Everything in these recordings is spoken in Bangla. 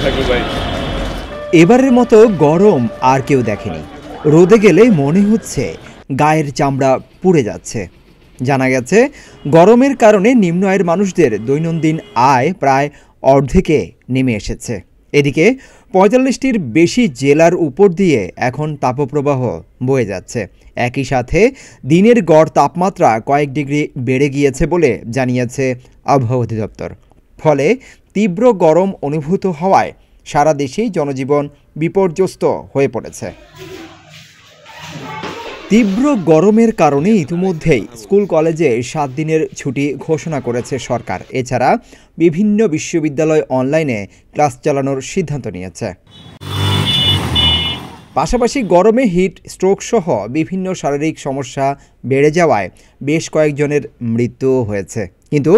থাকবে ভাই। এবারের মতো গরম আর কেউ দেখেনি। রোদে গেলে মনে হচ্ছে গায়ের চামড়া পুড়ে যাচ্ছে। জানা গেছে গরমের কারণে নিম্ন আয়ের মানুষদের দৈনন্দিন আয় প্রায় অর্ধেকে নেমে এসেছে। এদিকে ৪৫টির বেশি জেলার উপর দিয়ে এখন তাপপ্রবাহ বয়ে যাচ্ছে। একই সাথে দিনের গড় তাপমাত্রা কয়েক ডিগ্রি বেড়ে গিয়েছে বলে জানিয়েছে আবহাওয়া অধিদপ্তর। ফলে তীব্র গরম অনুভূত হওয়ায় সারা দেশেই জনজীবন বিপর্যস্ত হয়ে পড়েছে। তীব্র গরমের কারণে ইতিমধ্যেই স্কুল কলেজে ৭ দিনের ছুটি ঘোষণা করেছে সরকার। এছাড়া বিভিন্ন বিশ্ববিদ্যালয় অনলাইনে ক্লাস চালানোর সিদ্ধান্ত নিয়েছে। পাশাপাশি গরমে হিট স্ট্রোক সহ বিভিন্ন শারীরিক সমস্যা বেড়ে যাওয়ায় বেশ কয়েকজনের মৃত্যুও হয়েছে। কিন্তু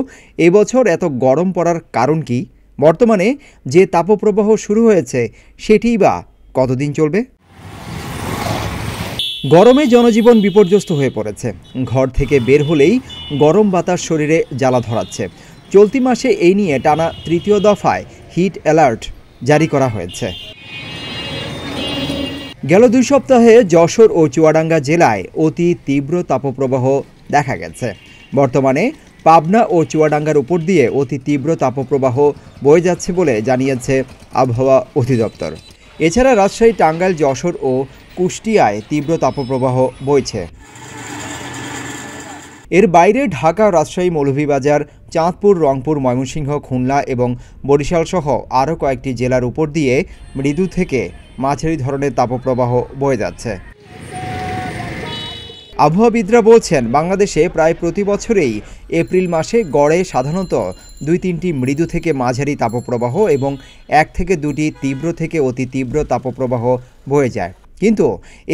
এবছর এত গরম পড়ার কারণ কি? বর্তমানে যে তাপপ্রবাহ শুরু হয়েছে সেটিই বা কতদিন চলবে? গরমে জনজীবন বিপর্যস্ত হয়ে পড়েছে। ঘর থেকে বের হলেই গরম বাতাস শরীরে জ্বালা ধরাচ্ছে। চলতি মাসে এই নিয়ে টানা ৩য় দফায় হিট অ্যালার্ট জারি করা হয়েছে। গেল ২ সপ্তাহে যশোর ও চুয়াডাঙ্গা জেলায় অতি তীব্র তাপপ্রবাহ দেখা গেছে। বর্তমানে পাবনা ও চুয়াডাঙ্গার উপর দিয়ে অতি তীব্র তাপপ্রবাহ বয়ে যাচ্ছে বলে জানিয়েছে আবহাওয়া অধিদপ্তর। এছাড়া রাজশাহী, টাঙ্গাইল, যশোর ও কুষ্টিয়ায় তীব্র তাপপ্রবাহ বইছে। এর বাইরে ঢাকা, রাজশাহী, মৌলভীবাজার, চাঁদপুর, রংপুর, ময়মনসিংহ, খুলনা এবং বরিশাল সহ আরও কয়েকটি জেলার উপর দিয়ে মৃদু থেকে মাঝারি ধরনের তাপপ্রবাহ বয়ে যাচ্ছে। আবহাওয়াবিদরা বলছেন, বাংলাদেশে প্রায় প্রতি বছরেই এপ্রিল মাসে গড়ে সাধারণত ২-৩টি মৃদু থেকে মাঝারি তাপপ্রবাহ এবং ১ থেকে ২টি তীব্র থেকে অতি তীব্র তাপপ্রবাহ বয়ে যায়। কিন্তু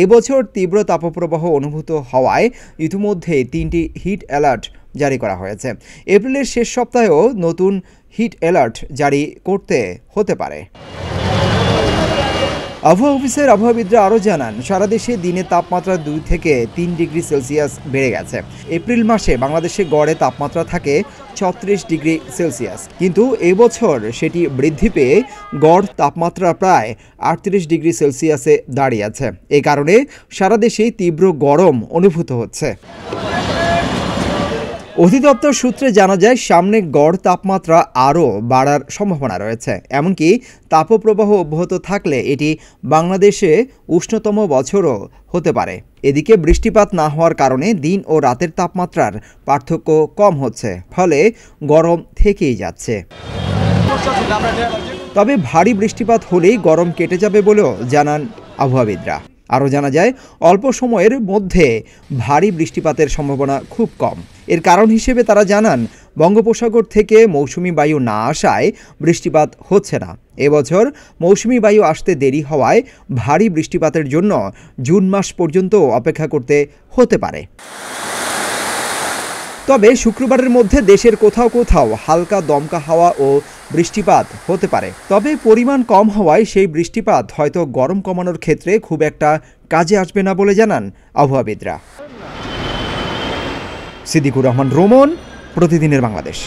এবছর তীব্র তাপপ্রবাহ অনুভূত হওয়ায় ইতিমধ্যে ৩টি হিট অ্যালার্ট জারি করা হয়েছে। এপ্রিলের শেষ সপ্তাহেও নতুন হিট অ্যালার্ট জারি করতে হতে পারে। আবহাওয়া অফিসের আবহাওয়াবিদরা আরও জানান, সারা দেশে দিনে তাপমাত্রা ২ থেকে ৩ ডিগ্রি সেলসিয়াস বেড়ে গেছে। এপ্রিল মাসে বাংলাদেশে গড়ে তাপমাত্রা থাকে ৩৬ ডিগ্রি সেলসিয়াস, কিন্তু এবছর সেটি বৃদ্ধি পেয়ে গড় তাপমাত্রা প্রায় ৩৮ ডিগ্রি সেলসিয়াসে দাঁড়িয়েছে। এই কারণে সারা দেশেই তীব্র গরম অনুভূত হচ্ছে। অধিদপ্তর সূত্রে জানা যায়, সামনে গড় তাপমাত্রা আরও বাড়ার সম্ভাবনা রয়েছে। এমনকি তাপপ্রবাহ অব্যাহত থাকলে এটি বাংলাদেশে উষ্ণতম বছরও হতে পারে। এদিকে বৃষ্টিপাত না হওয়ার কারণে দিন ও রাতের তাপমাত্রার পার্থক্য কম হচ্ছে, ফলে গরম থেকেই যাচ্ছে। তবে ভারী বৃষ্টিপাত হলেই গরম কেটে যাবে বলেও জানান আবহাওয়াবিদরা। আরও জানা যায়, অল্প সময়ের মধ্যে ভারী বৃষ্টিপাতের সম্ভাবনা খুব কম। এর কারণ হিসেবে তারা জানান, বঙ্গোপসাগর থেকে মৌসুমি বায়ু না আসায় বৃষ্টিপাত হচ্ছে না। এবছর মৌসুমি বায়ু আসতে দেরি হওয়ায় ভারী বৃষ্টিপাতের জন্য জুন মাস পর্যন্ত অপেক্ষা করতে হতে পারে। তবে শুক্রবারের মধ্যে দেশের কোথাও কোথাও হালকা দমকা হাওয়া ও বৃষ্টিপাত হতে পারে। তবে পরিমাণ কম হওয়ায় সেই বৃষ্টিপাত হয়তো গরম কমানোর ক্ষেত্রে খুব একটা কাজে আসবে না বলে জানান আবহাওয়াবিদরা। সিদ্দিকুর রহমান, রোমন, প্রতিদিনের বাংলাদেশ।